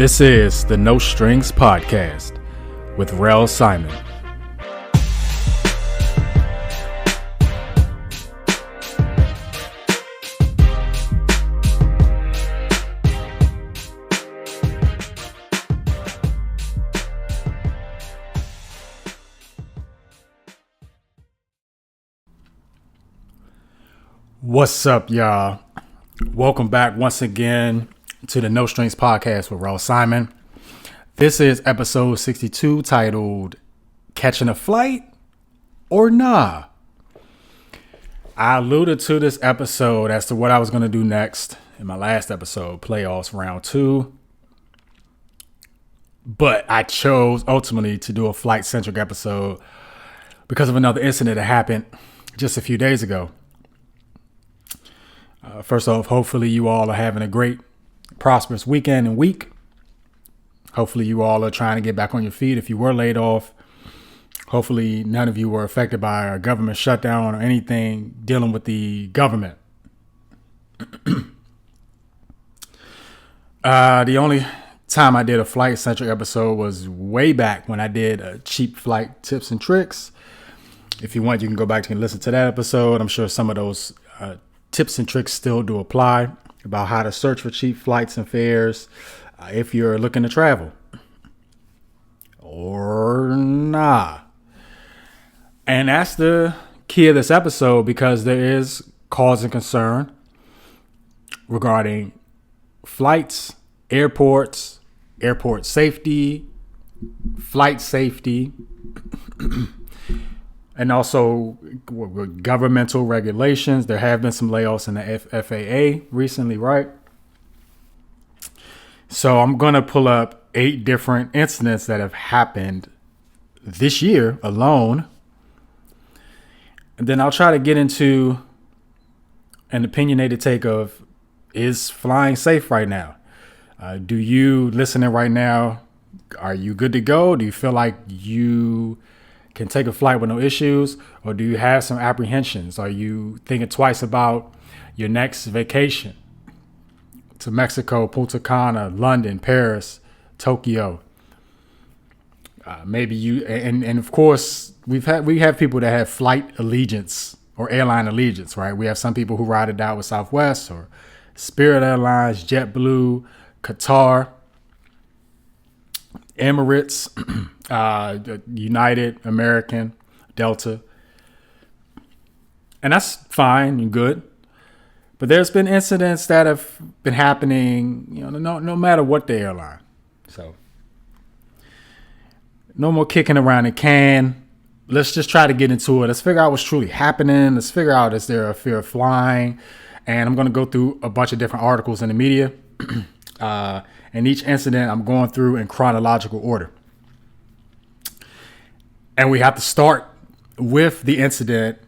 This is the No Strings Podcast with Rel Simon. What's up, y'all? Welcome back once again to the No Strings Podcast with Rel Simon. This is episode 62 titled Catching a Flight or Nah? I alluded to this episode as to what I was going to do next in my last episode, Playoffs Round 2. But I chose ultimately to do a flight-centric episode because of another incident that happened just a few days ago. First off, hopefully you all are having a great, prosperous weekend and week. Hopefully you all are trying to get back on your feet if you were laid off. Hopefully none of you were affected by a government shutdown or anything dealing with the government. The only time I did a flight-centric episode was way back when I did cheap flight tips and tricks. If you want, you can go back and listen to that episode. I'm sure some of those tips and tricks still do apply about how to search for cheap flights and fares if you're looking to travel or nah. And that's the key of this episode because there is cause and concern regarding flights, airports, airport safety, flight safety, and also governmental regulations. There have been some layoffs in the FAA recently, right? So I'm going to pull up 8 different incidents that have happened this year alone. And then I'll try to get into an opinionated take of, is flying safe right now? Do you listening right now? Are you good to go? Do you feel like you can take a flight with no issues, or do you have some apprehensions? Are you thinking twice about your next vacation to Mexico, Punta Cana, London, Paris, Tokyo? Maybe you and of course we have people that have flight allegiance or airline allegiance, right? We have some people who ride it out with Southwest or Spirit Airlines, JetBlue, Qatar, Emirates, United, American, Delta. And that's fine and good. But there's been incidents that have been happening, no matter what the airline. So no more kicking around the can. Let's just try to get into it. Let's figure out what's truly happening. Let's figure out, is there a fear of flying? And I'm going to go through a bunch of different articles in the media. And each incident I'm going through in chronological order. And we have to start with the incident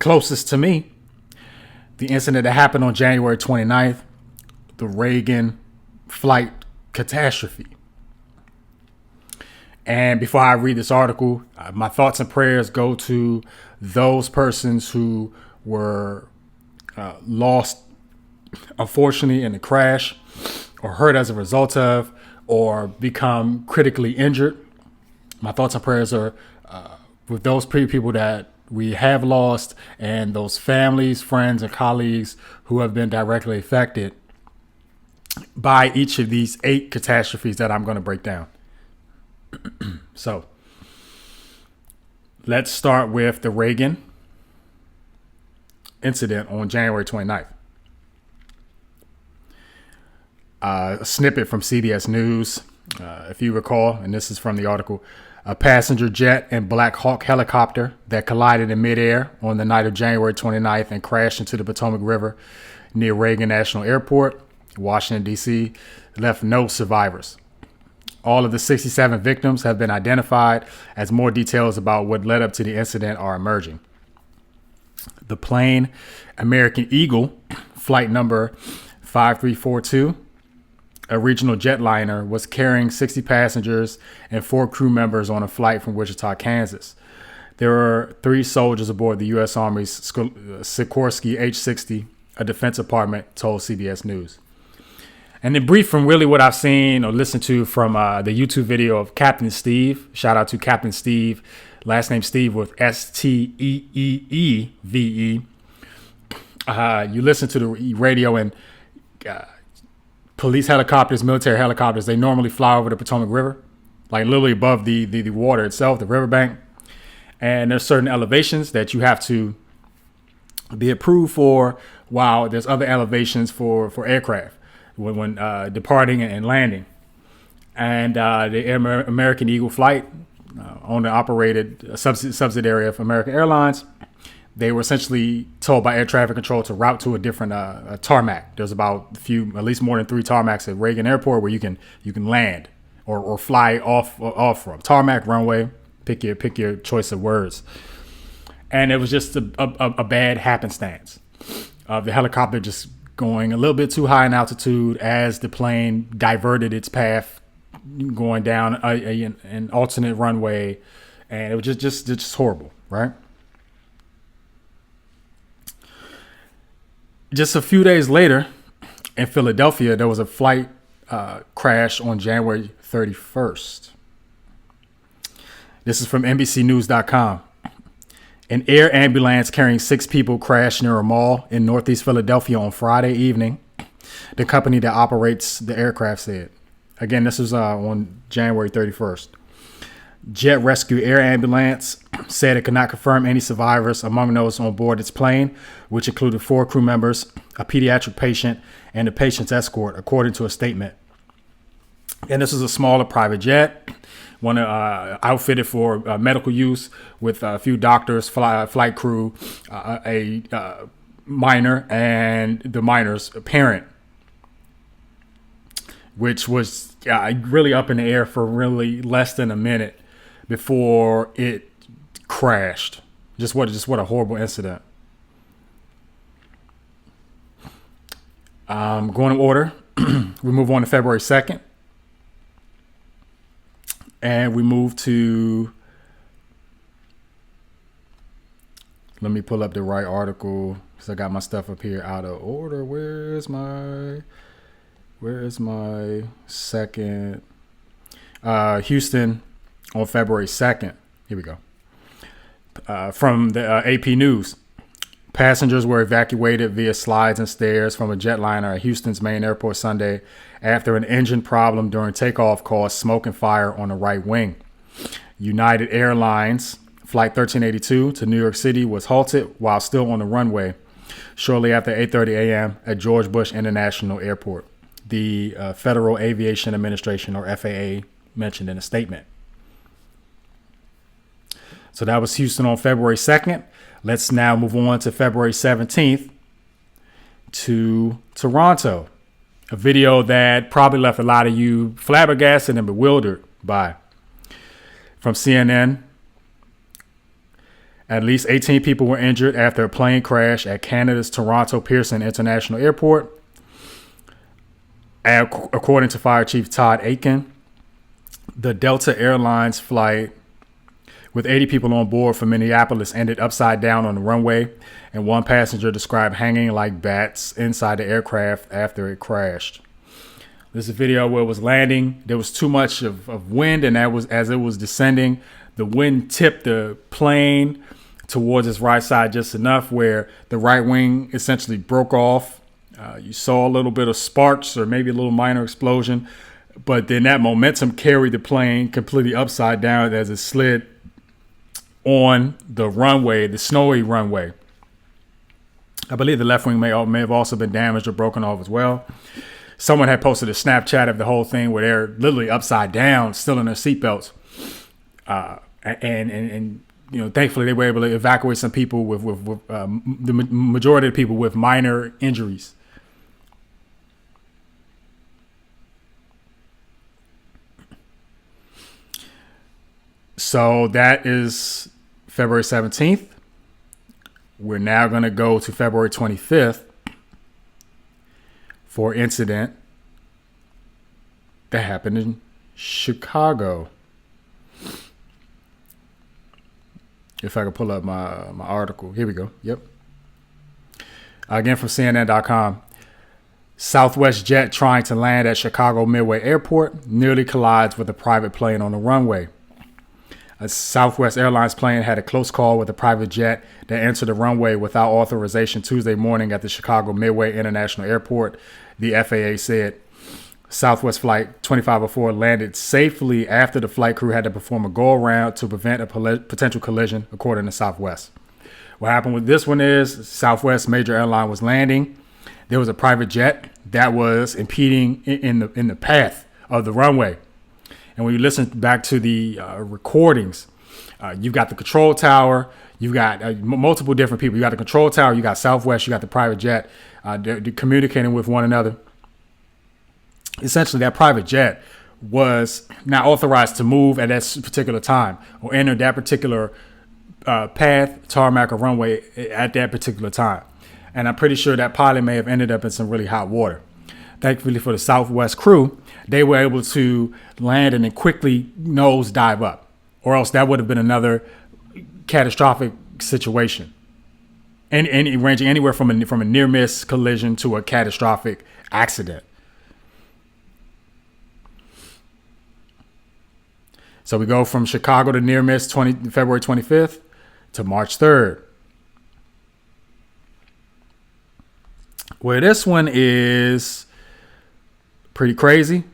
closest to me. The incident that happened on January 29th, the Reagan flight catastrophe. And before I read this article, my thoughts and prayers go to those persons who were lost, unfortunately, in the crash, or hurt as a result of, or become critically injured. My thoughts and prayers are with those people that we have lost and those families, friends, and colleagues who have been directly affected by each of these 8 catastrophes that I'm going to break down. So let's start with the Reagan incident on January 29th. A snippet from CBS News, if you recall, and this is from the article: a passenger jet and Black Hawk helicopter that collided in midair on the night of January 29th and crashed into the Potomac River near Reagan National Airport, Washington, D.C., left no survivors. All of the 67 victims have been identified as more details about what led up to the incident are emerging. The plane, American Eagle, flight number 5342, a regional jetliner, was carrying 60 passengers and 4 crew members on a flight from Wichita, Kansas. There were 3 soldiers aboard the U.S. Army's Sikorsky H-60, a Defense Department told CBS News. And then brief from really what I've seen or listened to from the YouTube video of Captain Steve. Shout out to Captain Steve. Last name Steve with Steeeeve. You listen to the radio and police helicopters, military helicopters, they normally fly over the Potomac River, like literally above the water itself, the riverbank. And there's certain elevations that you have to be approved for, while there's other elevations for aircraft when departing and landing. And the American Eagle flight, owned and operated a subsidiary of American Airlines, they were essentially told by air traffic control to route to a different tarmac. There's about at least more than 3 tarmacs at Reagan Airport where you can land or fly off from. Tarmac, runway, pick your choice of words. And it was just a bad happenstance of the helicopter just going a little bit too high in altitude as the plane diverted its path, going down an alternate runway, and it was just horrible, right? Just a few days later, in Philadelphia, there was a flight crash on January 31st. This is from NBCnews.com. An air ambulance carrying 6 people crashed near a mall in Northeast Philadelphia on Friday evening, the company that operates the aircraft said. Again, this was on January 31st. Jet Rescue Air Ambulance said it could not confirm any survivors among those on board its plane, which included 4 crew members, a pediatric patient, and the patient's escort, according to a statement. And this is a smaller private jet, one outfitted for medical use, with a few doctors, flight crew, a minor, and the minor's parent, which was really up in the air for really less than a minute before it crashed. Just what a horrible incident. Going in order, we move on to February 2nd. And we move to, let me pull up the right article because I got my stuff up here out of order. Where is my second? Houston on February 2nd. Here we go. From the AP News. Passengers were evacuated via slides and stairs from a jetliner at Houston's main airport Sunday after an engine problem during takeoff caused smoke and fire on the right wing. United Airlines Flight 1382 to New York City was halted while still on the runway shortly after 8:30 a.m. at George Bush International Airport, the Federal Aviation Administration, or FAA, mentioned in a statement. So that was Houston on February 2nd. Let's now move on to February 17th to Toronto. A video that probably left a lot of you flabbergasted and bewildered by. From CNN, at least 18 people were injured after a plane crash at Canada's Toronto Pearson International Airport. According to Fire Chief Todd Aitken, the Delta Airlines flight with 80 people on board from Minneapolis ended upside down on the runway, and one passenger described hanging like bats inside the aircraft after it crashed. This is a video where it was landing. There was too much of wind, and that was as it was descending. The wind tipped the plane towards its right side just enough where the right wing essentially broke off. You saw a little bit of sparks or maybe a little minor explosion, but then that momentum carried the plane completely upside down as it slid on the runway, the snowy runway. I believe the left wing may have also been damaged or broken off as well. Someone had posted a Snapchat of the whole thing where they're literally upside down, still in their seatbelts. And you know, thankfully they were able to evacuate some people with the majority of the people with minor injuries. So that is February 17th. We're now going to go to February 25th for an incident that happened in Chicago. If I could pull up my article. Here we go. Yep. Again, from CNN.com. Southwest jet trying to land at Chicago Midway Airport nearly collides with a private plane on the runway. A Southwest Airlines plane had a close call with a private jet that entered the runway without authorization Tuesday morning at the Chicago Midway International Airport, the FAA said. Southwest Flight 2504 landed safely after the flight crew had to perform a go-around to prevent a potential collision, according to Southwest. What happened with this one is Southwest major airline was landing. There was a private jet that was impeding in the path of the runway. And when you listen back to the recordings, you've got the control tower, you've got multiple different people. You got the control tower, you got Southwest, you got the private jet. They're communicating with one another. Essentially, that private jet was not authorized to move at that particular time or enter that particular path, tarmac, or runway at that particular time. And I'm pretty sure that pilot may have ended up in some really hot water. Thankfully for the Southwest crew, they were able to land and then quickly nose dive up, or else that would have been another catastrophic situation. And ranging anywhere from a near miss collision to a catastrophic accident. So we go from Chicago to near miss February 25th to March 3rd. Where this one is pretty crazy.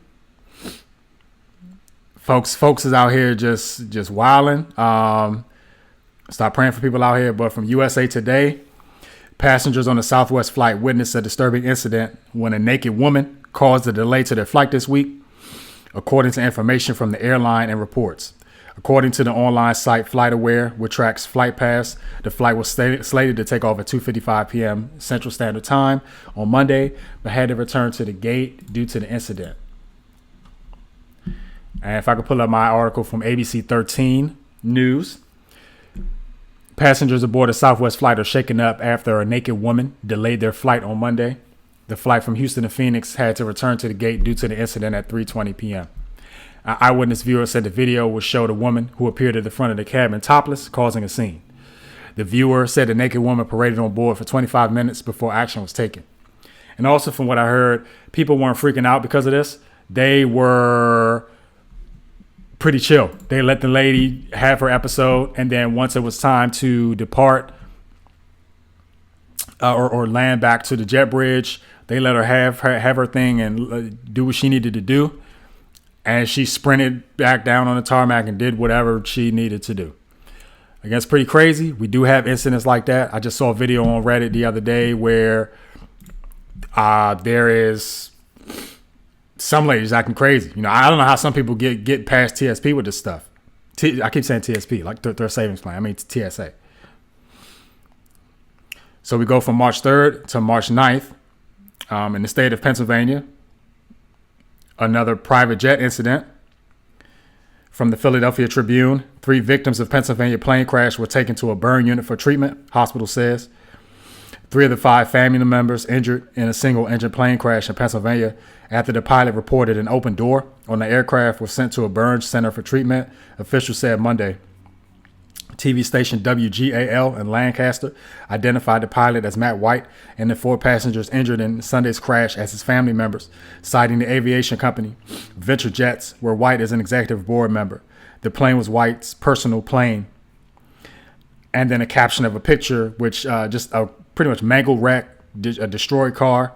Folks is out here just wilding. Stop praying for people out here. But from USA Today, passengers on the Southwest flight witnessed a disturbing incident when a naked woman caused a delay to their flight this week, according to information from the airline and reports. According to the online site FlightAware, which tracks FlightPass, the flight was slated to take off at 2:55 p.m. Central Standard Time on Monday, but had to return to the gate due to the incident. And if I could pull up my article from ABC 13 News, passengers aboard a Southwest flight are shaken up after a naked woman delayed their flight on Monday. The flight from Houston to Phoenix had to return to the gate due to the incident at 3:20 p.m. An eyewitness viewer said the video would show the woman who appeared at the front of the cabin topless, causing a scene. The viewer said the naked woman paraded on board for 25 minutes before action was taken. And also from what I heard, people weren't freaking out because of this. They were pretty chill. They let the lady have her episode, and then once it was time to depart or land back to the jet bridge, they let her have her thing and do what she needed to do. And she sprinted back down on the tarmac and did whatever she needed to do. Again, it's pretty crazy. We do have incidents like that. I just saw a video on Reddit the other day where there is some ladies acting crazy. You know, I don't know how some people get past TSP with this stuff. I keep saying TSP, like their savings plan. I mean, it's TSA. So we go from March 3rd to March 9th in the state of Pennsylvania. Another private jet incident. From the Philadelphia Tribune, 3 victims of Pennsylvania plane crash were taken to a burn unit for treatment, hospital says. 3 of the 5 family members injured in a single-engine plane crash in Pennsylvania after the pilot reported an open door on the aircraft was sent to a burn center for treatment, officials said Monday. TV station WGAL in Lancaster identified the pilot as Matt White and the 4 passengers injured in Sunday's crash as his family members, citing the aviation company Venture Jets, where White is an executive board member. The plane was White's personal plane. And then a caption of a picture, which just a pretty much mangled wreck, a destroyed car,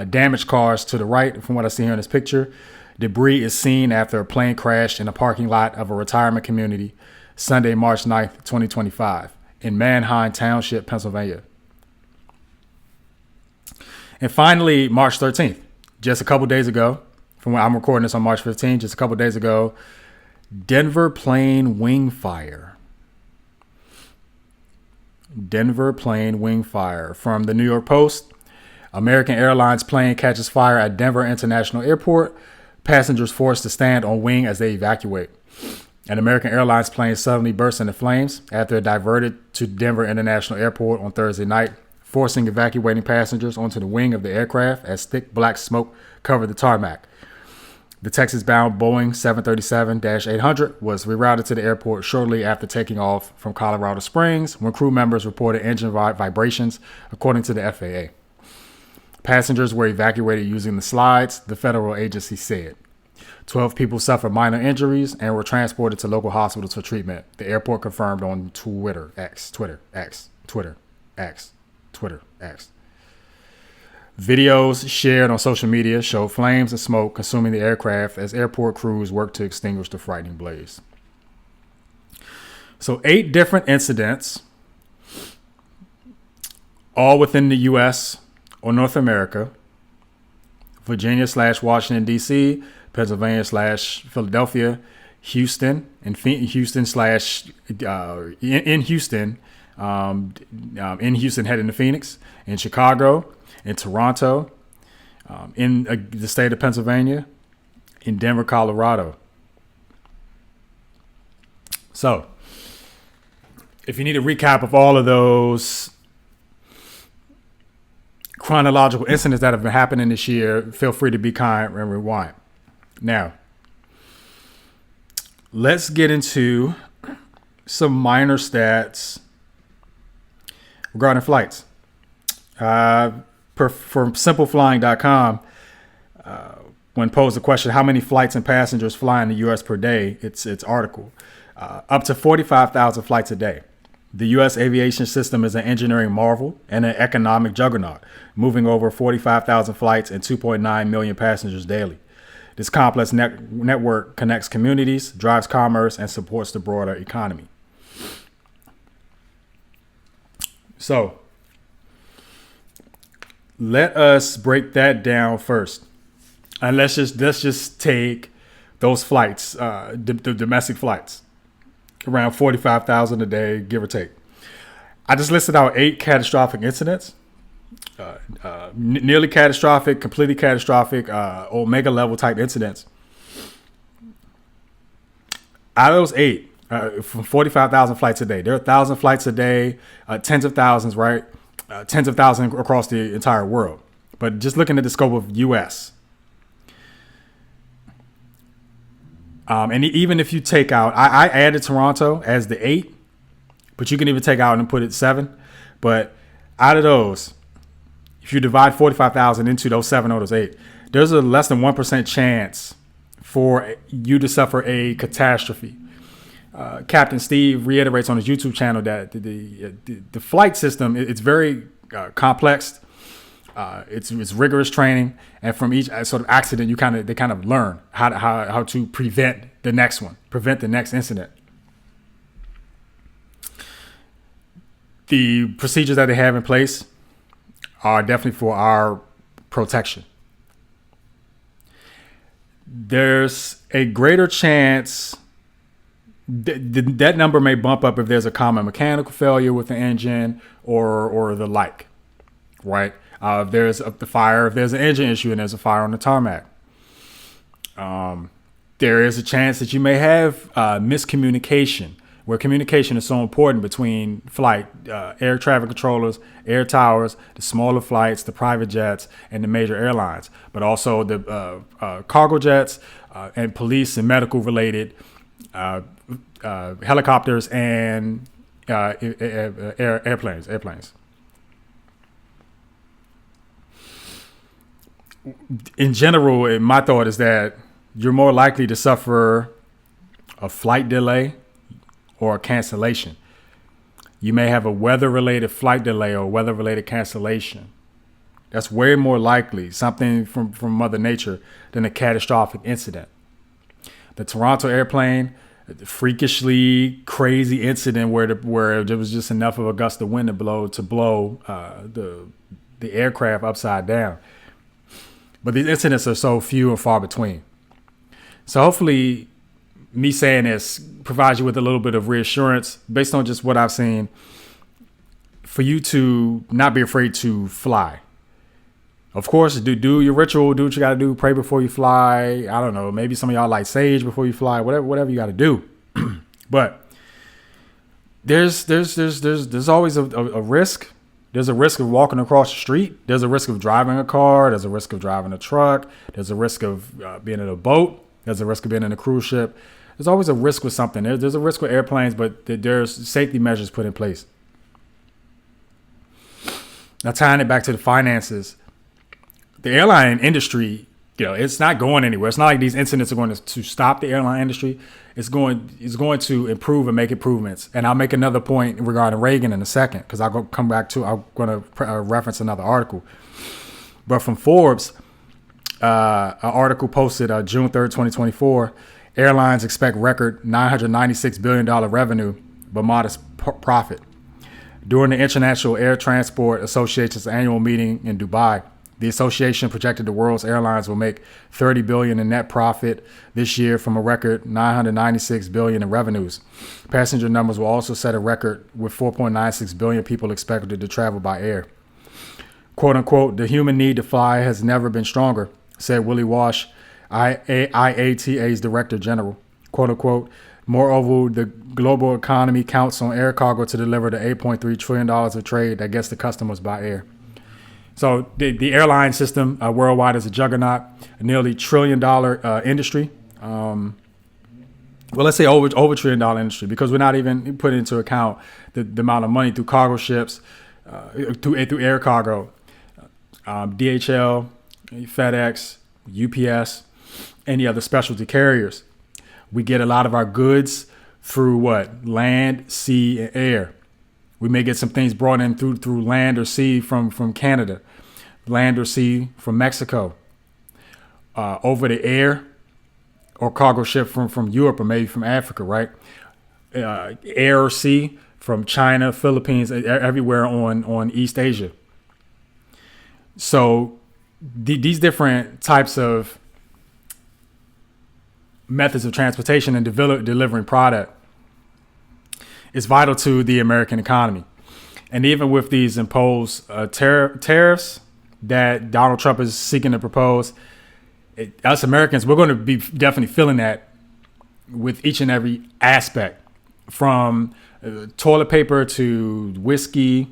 damaged cars to the right from what I see here in this picture. Debris is seen after a plane crashed in a parking lot of a retirement community Sunday, March 9th, 2025, in Manheim Township, Pennsylvania. And finally, March 13th, just a couple days ago, from when I'm recording this on March 15th, just a couple days ago, Denver plane wing fire. Denver plane wing fire. From the New York Post, American Airlines plane catches fire at Denver International Airport. Passengers forced to stand on wing as they evacuate. An American Airlines plane suddenly burst into flames after it diverted to Denver International Airport on Thursday night, forcing evacuating passengers onto the wing of the aircraft as thick black smoke covered the tarmac. The Texas-bound Boeing 737-800 was rerouted to the airport shortly after taking off from Colorado Springs when crew members reported engine vibrations, according to the FAA. Passengers were evacuated using the slides, the federal agency said. 12 people suffered minor injuries and were transported to local hospitals for treatment. The airport confirmed on Twitter. Videos shared on social media show flames and smoke consuming the aircraft as airport crews worked to extinguish the frightening blaze. So 8 different incidents, all within the U.S. or North America, Virginia/Washington, D.C., Pennsylvania/Philadelphia, Houston, and Houston in Houston, in Houston heading to Phoenix, in Chicago, in Toronto, in the state of Pennsylvania, in Denver, Colorado. So, if you need a recap of all of those chronological incidents that have been happening this year, feel free to be kind and rewind. Now, let's get into some minor stats regarding flights. From simpleflying.com, when posed the question, how many flights and passengers fly in the U.S. per day, its article, up to 45,000 flights a day. The U.S. aviation system is an engineering marvel and an economic juggernaut, moving over 45,000 flights and 2.9 million passengers daily. This complex network connects communities, drives commerce, and supports the broader economy. So, let us break that down first. And let's just take those flights, the domestic flights. Around 45,000 a day, give or take. I just listed out 8 catastrophic incidents. Nearly catastrophic, completely catastrophic, omega level type incidents. Out of those 8, from 45,000 flights a day, there are 1,000 flights a day, tens of thousands, right? Tens of thousands across the entire world. But just looking at the scope of U.S., and even if you take out, I added Toronto as the 8, but you can even take out and put it 7. But out of those, if you divide 45,000 into those 7 or those 8, there's a less than 1% chance for you to suffer a catastrophe. Captain Steve reiterates on his YouTube channel that the flight system, it's very complex. It's rigorous training, and from each sort of accident, they kind of learn how to prevent the next one, prevent the next incident. The procedures that they have in place are definitely for our protection. There's a greater chance that number may bump up if there's a common mechanical failure with the engine or the like, right? If there's the fire, if there's an engine issue and there's a fire on the tarmac, there is a chance that you may have miscommunication, where communication is so important between flight, air traffic controllers, air towers, the smaller flights, the private jets, and the major airlines, but also the cargo jets and police and medical related helicopters and airplanes. In general, my thought is that you're more likely to suffer a flight delay or a cancellation. You may have a weather-related flight delay or weather-related cancellation. That's way more likely, something from Mother Nature, than a catastrophic incident. The Toronto airplane, the freakishly crazy incident where there was just enough of a gust of wind to blow the aircraft upside down. But these incidents are so few and far between. So hopefully me saying this provides you with a little bit of reassurance based on just what I've seen for you to not be afraid to fly. Of course, do your ritual, do what you got to do, pray before you fly. I don't know, maybe some of y'all light sage before you fly, whatever you got to do. But there's always a risk. There's a risk of walking across the street. There's a risk of driving a car. There's a risk of driving a truck. There's a risk of being in a boat. There's a risk of being in a cruise ship. There's always a risk with something. There's a risk with airplanes, but there's safety measures put in place. Now, tying it back to the finances, the airline industry, it's not going anywhere. It's not like these incidents are going to stop the airline industry. It's going to improve and make improvements. And I'll make another point regarding Reagan in a second, because I'm going to reference another article. But from Forbes, an article posted June 3rd, 2024, airlines expect record $996 billion revenue, but modest profit. During the International Air Transport Association's annual meeting in Dubai, the association projected the world's airlines will make $30 billion in net profit this year from a record $996 billion in revenues. Passenger numbers will also set a record, with 4.96 billion people expected to travel by air. "Quote unquote, the human need to fly has never been stronger," said Willie Walsh, IATA's Director General. "Quote unquote, moreover, the global economy counts on air cargo to deliver the $8.3 trillion of trade that gets to customers by air." So the airline system worldwide is a juggernaut, a nearly $1 trillion industry. Well, let's say over $1 trillion industry, because we're not even putting into account the amount of money through cargo ships, through air cargo, DHL, FedEx, UPS, any other specialty carriers. We get a lot of our goods through land, sea, and air. We may get some things brought in through land or sea from Canada, land or sea from Mexico, over the air or cargo ship from Europe or maybe from Africa, right? Air or sea from China, Philippines, everywhere on East Asia. So these different types of methods of transportation and delivering product is vital to the American economy. And even with these imposed tariffs that Donald Trump is seeking to propose, us Americans, we're going to be definitely feeling that with each and every aspect, from toilet paper to whiskey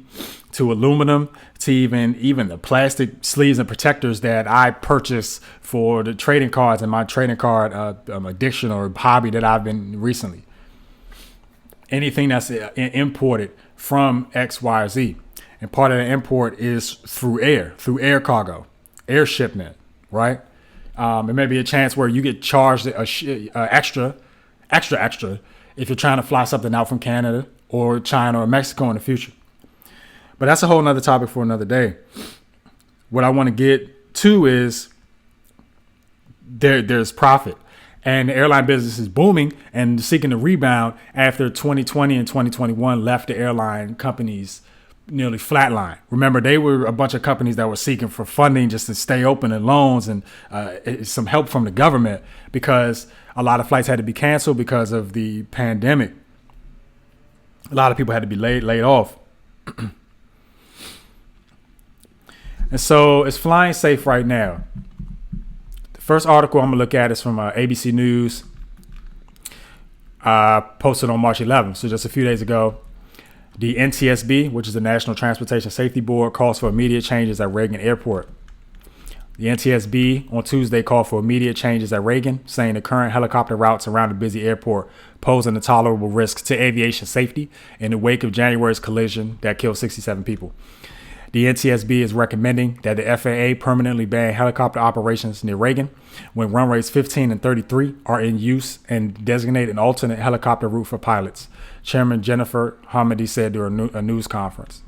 to aluminum to even the plastic sleeves and protectors that I purchased for the trading cards and my trading card addiction or hobby that I've been recently. Anything that's imported from X, Y, or Z. And part of the import is through air cargo, air shipment, right? It may be a chance where you get charged extra if you're trying to fly something out from Canada or China or Mexico in the future. But that's a whole nother topic for another day. What I want to get to is there's profit. And the airline business is booming and seeking to rebound after 2020 and 2021 left the airline companies nearly flatline. Remember, they were a bunch of companies that were seeking for funding just to stay open and loans and some help from the government, because a lot of flights had to be canceled because of the pandemic. A lot of people had to be laid off. And so it's flying safe right now. First article I'm going to look at is from ABC News, posted on March 11th, so just a few days ago. The NTSB, which is the National Transportation Safety Board, calls for immediate changes at Reagan Airport. The NTSB on Tuesday called for immediate changes at Reagan, saying the current helicopter routes around the busy airport pose an intolerable risk to aviation safety in the wake of January's collision that killed 67 people. The NTSB is recommending that the FAA permanently ban helicopter operations near Reagan when runways 15 and 33 are in use, and designate an alternate helicopter route for pilots, Chairman Jennifer Hamady said during a news conference.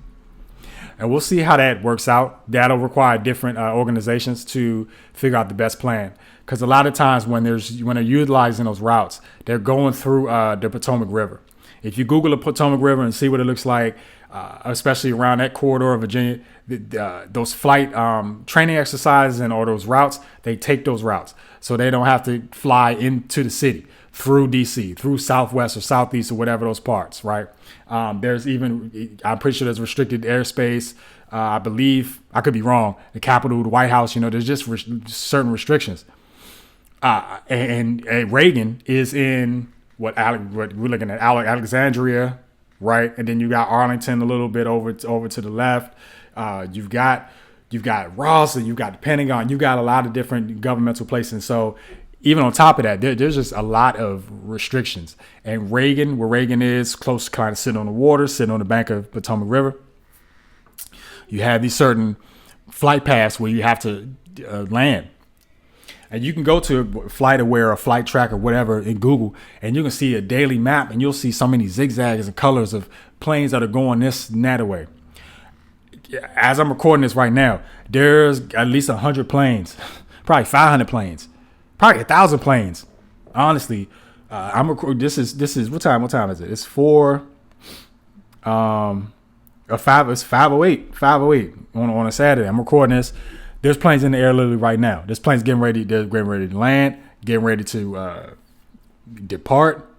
And we'll see how that works out. That'll require different organizations to figure out the best plan, because a lot of times when they're utilizing those routes, they're going through the Potomac River. If you Google the Potomac River and see what it looks like, especially around that corridor of Virginia, those flight training exercises and all those routes, they take those routes. So they don't have to fly into the city through DC, through Southwest or Southeast or whatever those parts, right? I'm pretty sure there's restricted airspace. I believe, I could be wrong, the Capitol, the White House, there's just certain restrictions. And Reagan is in what we're looking at, Alexandria, right? And then you got Arlington a little bit over to the left. You've got Ross, and you've got the Pentagon. You've got a lot of different governmental places. So even on top of that, there's just a lot of restrictions. And Reagan, where Reagan is, close, kind of sitting on the water, sitting on the bank of Potomac River. You have these certain flight paths where you have to land. And you can go to FlightAware or Flight Track or whatever in Google, and you can see a daily map, and you'll see so many zigzags and colors of planes that are going this and that way. As I'm recording this right now, there's at least 100 planes, probably 500 planes, probably 1,000 planes. Honestly, I'm recording. This is what time? What time is it? It's 5:08 on a Saturday. I'm recording this. There's planes in the air literally right now. There's planes getting ready. They're getting ready to land, getting ready to depart.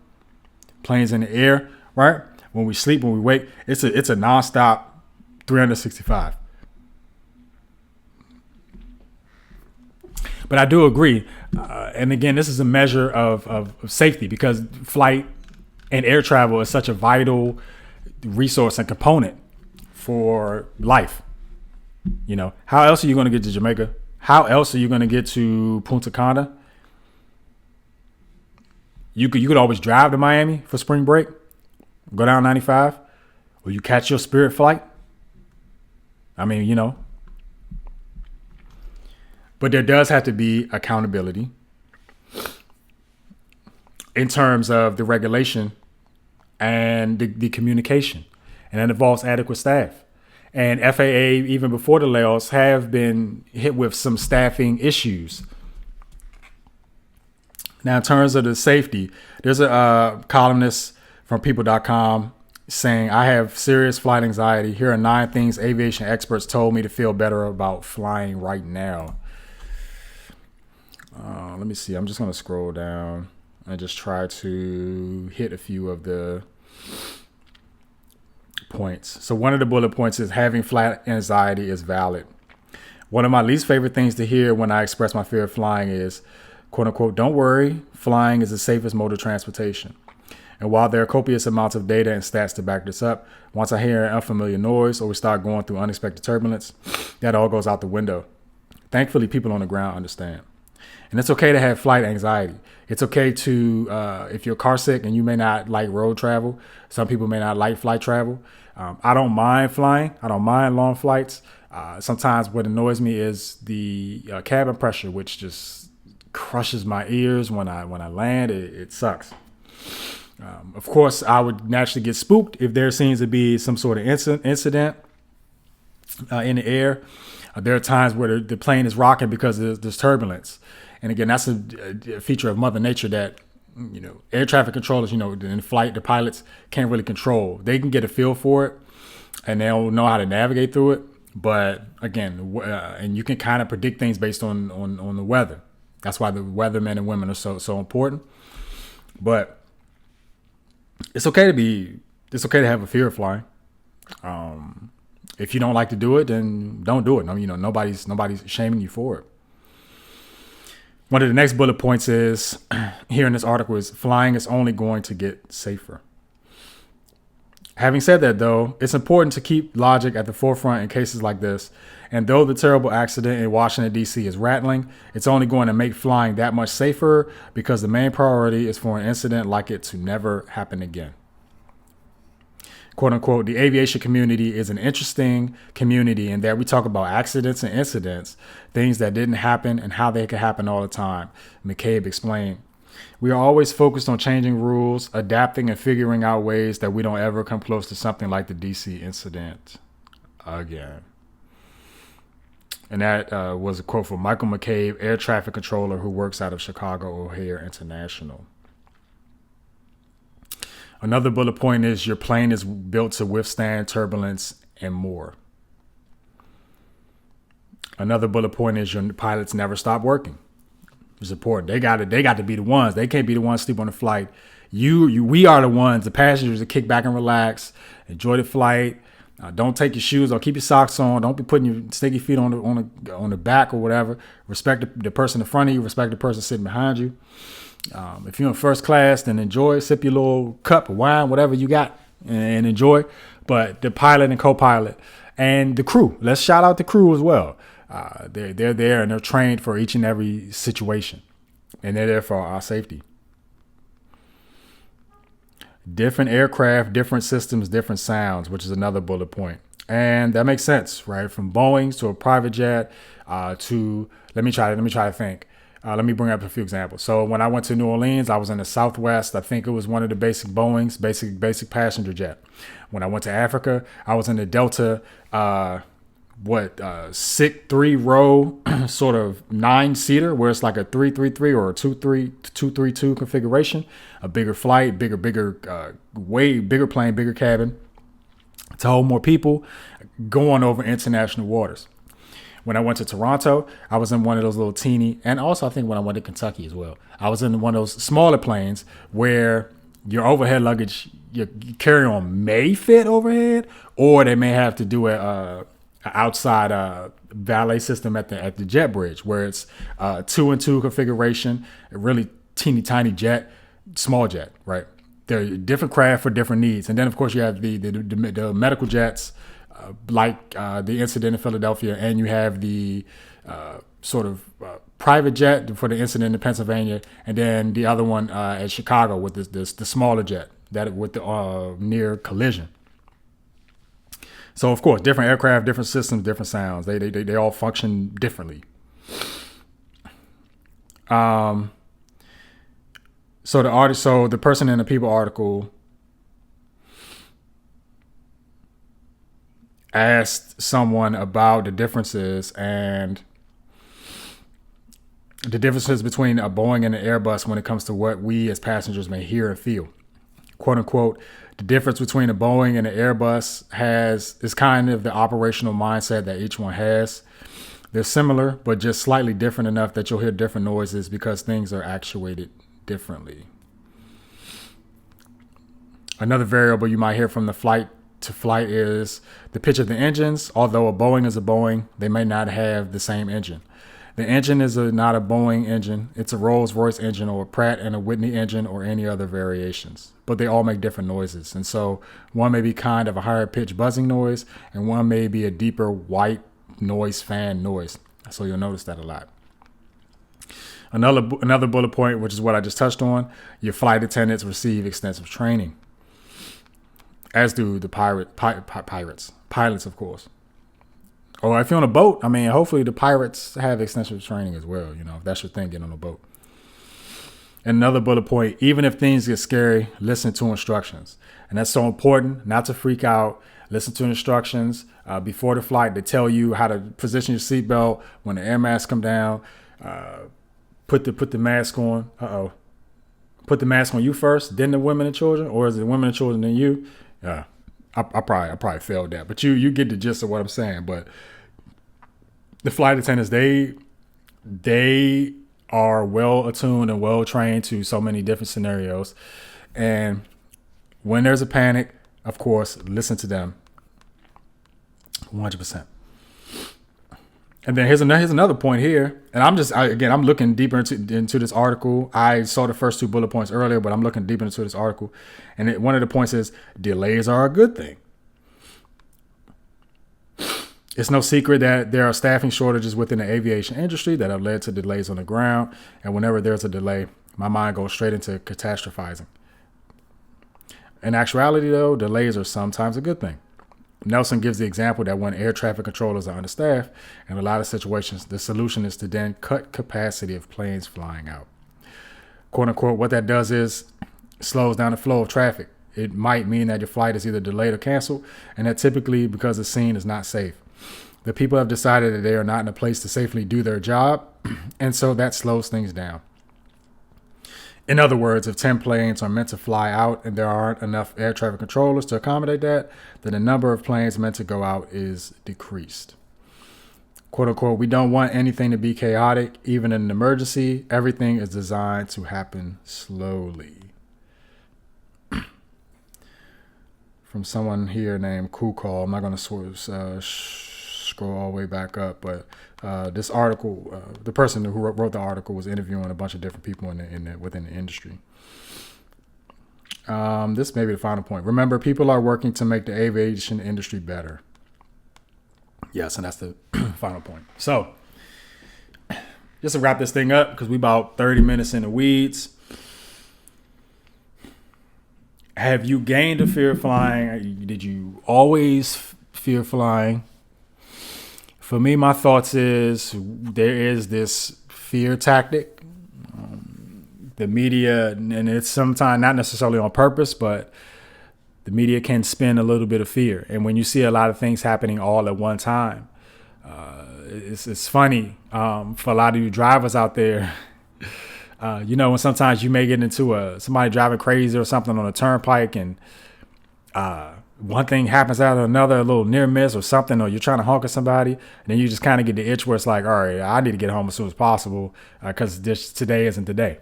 Planes in the air, right? When we sleep, when we wake, it's a nonstop 365. But I do agree, and again, this is a measure of safety, because flight and air travel is such a vital resource and component for life. You know, how else are you going to get to Jamaica? How else are you going to get to Punta Cana? You could always drive to Miami for spring break, go down 95, or you catch your Spirit flight. I mean, you know. But there does have to be accountability in terms of the regulation and the communication. And that involves adequate staff. And FAA, even before the layoffs, have been hit with some staffing issues. Now, in terms of the safety, there's a columnist from people.com saying, I have serious flight anxiety. Here are 9 things aviation experts told me to feel better about flying right now. Let me see. I'm just going to scroll down and just try to hit a few of the points. So one of the bullet points is having flight anxiety is valid. One of my least favorite things to hear when I express my fear of flying is, quote unquote, don't worry, flying is the safest mode of transportation. And while there are copious amounts of data and stats to back this up, once I hear an unfamiliar noise or we start going through unexpected turbulence, that all goes out the window. Thankfully, people on the ground understand. And it's okay to have flight anxiety. It's okay to, if you're car sick and you may not like road travel, some people may not like flight travel. I don't mind flying. I don't mind long flights. Sometimes what annoys me is the cabin pressure, which just crushes my ears when I land. It sucks. Of course, I would naturally get spooked if there seems to be some sort of incident in the air. There are times where the plane is rocking because there's turbulence. And again, that's a feature of Mother Nature that, you know, air traffic controllers, you know, in flight, the pilots can't really control. They can get a feel for it and they'll know how to navigate through it. But again, and you can kind of predict things based on the weather. That's why the weathermen and women are so important. But it's okay to have a fear of flying. If you don't like to do it, then don't do it. No, you know, nobody's shaming you for it. One of the next bullet points is here in this article is flying is only going to get safer. Having said that, though, it's important to keep logic at the forefront in cases like this. And though the terrible accident in Washington, D.C. is rattling, it's only going to make flying that much safer because the main priority is for an incident like it to never happen again. Quote unquote, the aviation community is an interesting community in that we talk about accidents and incidents, things that didn't happen and how they could happen all the time, McCabe explained. We are always focused on changing rules, adapting and figuring out ways that we don't ever come close to something like the DC incident again. And that was a quote from Michael McCabe, air traffic controller who works out of Chicago O'Hare International. Another bullet point is your plane is built to withstand turbulence and more. Another bullet point is your pilots never stop working. It's important. They got to be the ones. They can't be the ones sleep on the flight. We are the ones, the passengers, that kick back and relax, enjoy the flight. Don't take your shoes or keep your socks on. Don't be putting your sticky feet on the back or whatever. Respect the person in front of you. Respect the person sitting behind you. If you're in first class, then enjoy, sip your little cup of wine, whatever you got, and enjoy. But the pilot and co-pilot and the crew, let's shout out the crew as well. They're there and they're trained for each and every situation, and they're there for our safety. Different aircraft, different systems, different sounds, which is another bullet point. And that makes sense, right? From Boeings to a private jet to let me try to think. Let me bring up a few examples. So when I went to New Orleans, I was in the Southwest. I think it was one of the basic Boeings, basic passenger jet. When I went to Africa, I was in the Delta, 3-row sort of 9-seater, where it's like a 333 or a 232 configuration, a bigger flight, way bigger plane, bigger cabin to hold more people going over international waters. When I went to Toronto, I was in one of those little teeny, and also I think when I went to Kentucky as well, I was in one of those smaller planes where your overhead luggage you carry on may fit overhead, or they may have to do a outside valet system at the jet bridge where it's 2-in-2 configuration, a really teeny tiny jet, small jet, right? They're different craft for different needs. And then of course you have the medical jets, like the incident in Philadelphia, and you have the private jet for the incident in Pennsylvania, and then the other one at Chicago with the smaller jet that with the near collision. So of course, different aircraft, different systems, different sounds. They all function differently. So the person in the People article asked someone about the differences between a Boeing and an Airbus when it comes to what we as passengers may hear and feel. Quote unquote, the difference between a Boeing and an Airbus is kind of the operational mindset that each one has. They're similar, but just slightly different enough that you'll hear different noises because things are actuated differently. Another variable you might hear from the flight to flight is the pitch of the engines. Although a Boeing is a Boeing, they may not have the same engine. The engine is not a Boeing engine. It's a Rolls-Royce engine or a Pratt and a Whitney engine or any other variations. But they all make different noises. And so one may be kind of a higher pitch buzzing noise, and one may be a deeper white noise fan noise. So you'll notice that a lot. Another bullet point, which is what I just touched on, your flight attendants receive extensive training, as do the pilots, of course. Or if you're on a boat, I mean, hopefully the pilots have extensive training as well. You know, if that's your thing, get on a boat. And another bullet point, even if things get scary, listen to instructions. And that's so important, not to freak out. Listen to instructions before the flight. They tell you how to position your seatbelt when the air masks come down. Put the mask on. Put the mask on you first, then the women and children, or is it women and children then you? I probably failed that, but you get the gist of what I'm saying. But the flight attendants, they are well attuned and well trained to so many different scenarios, and when there's a panic, of course, listen to them 100%. And then here's another point here, and I'm looking deeper into this article. I saw the first two bullet points earlier, but I'm looking deeper into this article, and one of the points is delays are a good thing. It's no secret that there are staffing shortages within the aviation industry that have led to delays on the ground, and whenever there's a delay, my mind goes straight into catastrophizing. In actuality, though, delays are sometimes a good thing. Nelson gives the example that when air traffic controllers are understaffed, in a lot of situations, the solution is to then cut capacity of planes flying out. Quote unquote, what that does is slows down the flow of traffic. It might mean that your flight is either delayed or canceled, and that typically because the scene is not safe. The people have decided that they are not in a place to safely do their job, and so that slows things down. In other words, if 10 planes are meant to fly out and there aren't enough air traffic controllers to accommodate that, then the number of planes meant to go out is decreased. Quote unquote, we don't want anything to be chaotic. Even in an emergency, everything is designed to happen slowly. From someone here named Kukal. I'm not going to scroll all the way back up, but this article, the person who wrote the article was interviewing a bunch of different people within the industry. This may be the final point. Remember, people are working to make the aviation industry better. Yes, and that's the final point. So, just to wrap this thing up, because we about 30 minutes in the weeds. Have you gained a fear of flying? Did you always fear flying. For me, my thoughts is there is this fear tactic. The media, and it's sometimes not necessarily on purpose, but the media can spin a little bit of fear. And when you see a lot of things happening all at one time, it's funny for a lot of you drivers out there. When sometimes you may get into somebody driving crazy or something on a turnpike, and one thing happens out of another, a little near miss or something, or you're trying to honk at somebody, and then you just kind of get the itch where it's like, all right, I need to get home as soon as possible because today isn't the day.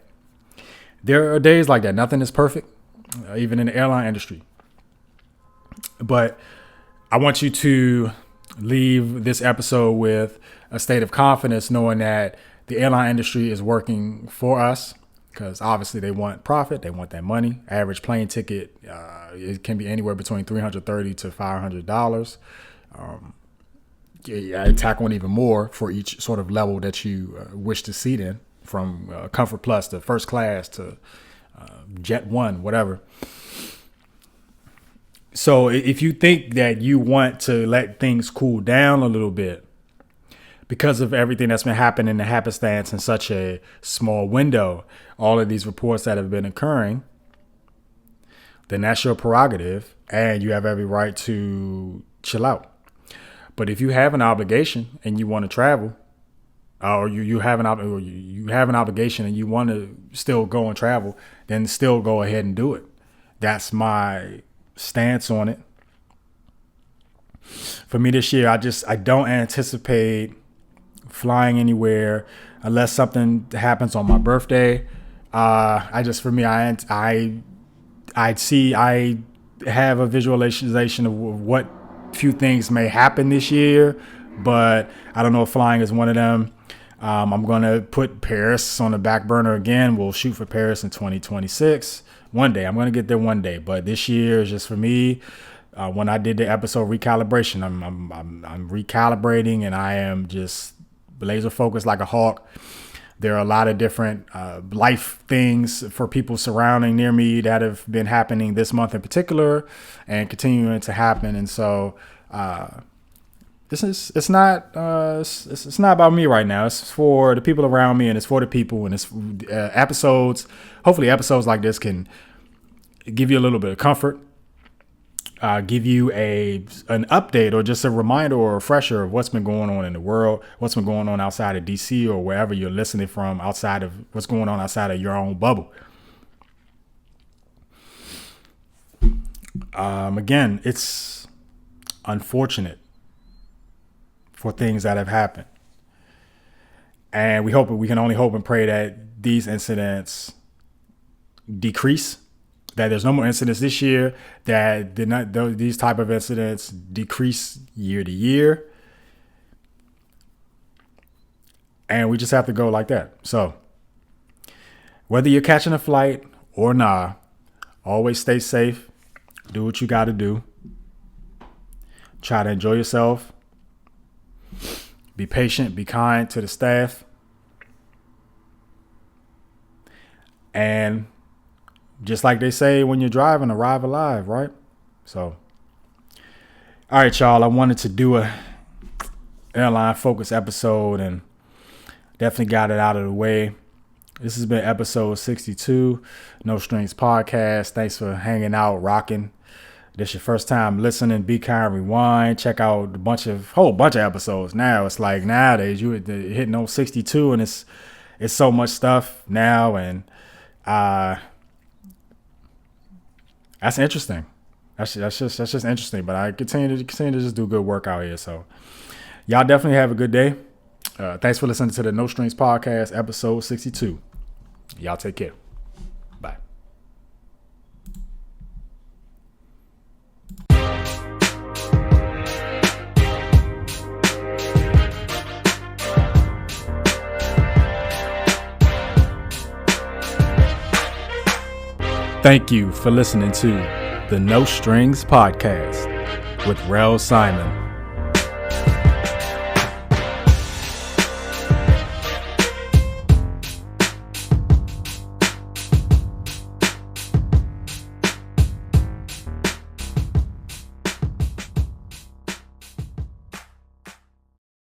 There are days like that. Nothing is perfect, even in the airline industry. But I want you to leave this episode with a state of confidence, knowing that the airline industry is working for us, because obviously they want profit. They want that money. Average plane ticket, it can be anywhere between $330 to $500. I tack on even more for each sort of level that you wish to seat in, from Comfort Plus to First Class to Jet One, whatever. So if you think that you want to let things cool down a little bit because of everything that's been happening in the happenstance in such a small window, all of these reports that have been occurring, then that's your prerogative and you have every right to chill out. But if you have an obligation and you want to travel, or you have an obligation and you want to still go and travel, then still go ahead and do it. That's my stance on it. For me this year, I don't anticipate flying anywhere unless something happens on my birthday. I have a visualization of what few things may happen this year, but I don't know if flying is one of them. I'm going to put Paris on the back burner again. We'll shoot for Paris in 2026. One day. I'm going to get there one day. But this year is just for me. When I did the episode recalibration, I'm recalibrating, and I am just laser focused like a hawk. There are a lot of different life things for people surrounding near me that have been happening this month in particular and continuing to happen. And so it's not about me right now. It's for the people around me, and it's for the people, and it's episodes. Hopefully episodes like this can give you a little bit of comfort, give you an update or just a reminder or a refresher of what's been going on in the world, what's been going on outside of DC or wherever you're listening from, outside of what's going on outside of your own bubble. Again, it's unfortunate for things that have happened. And we can only hope and pray that these incidents decrease, that there's no more incidents this year, that these type of incidents decrease year to year. And we just have to go like that. So whether you're catching a flight or not, always stay safe. Do what you got to do. Try to enjoy yourself. Be patient, be kind to the staff. And just like they say when you're driving, arrive alive, right? So, all right, y'all, I wanted to do a airline focus episode and definitely got it out of the way. This has been episode 62, No Strings Podcast. Thanks for hanging out, rocking. This your first time listening, be kind, rewind. Check out a whole bunch of episodes. Now it's like nowadays you hitting on 62, and it's so much stuff now, and that's interesting. That's just interesting. But I continue to just do good work out here. So y'all definitely have a good day. Thanks for listening to the No Strings Podcast, episode 62. Y'all take care. Bye. Thank you for listening to the No Strings Podcast with Rel Simon.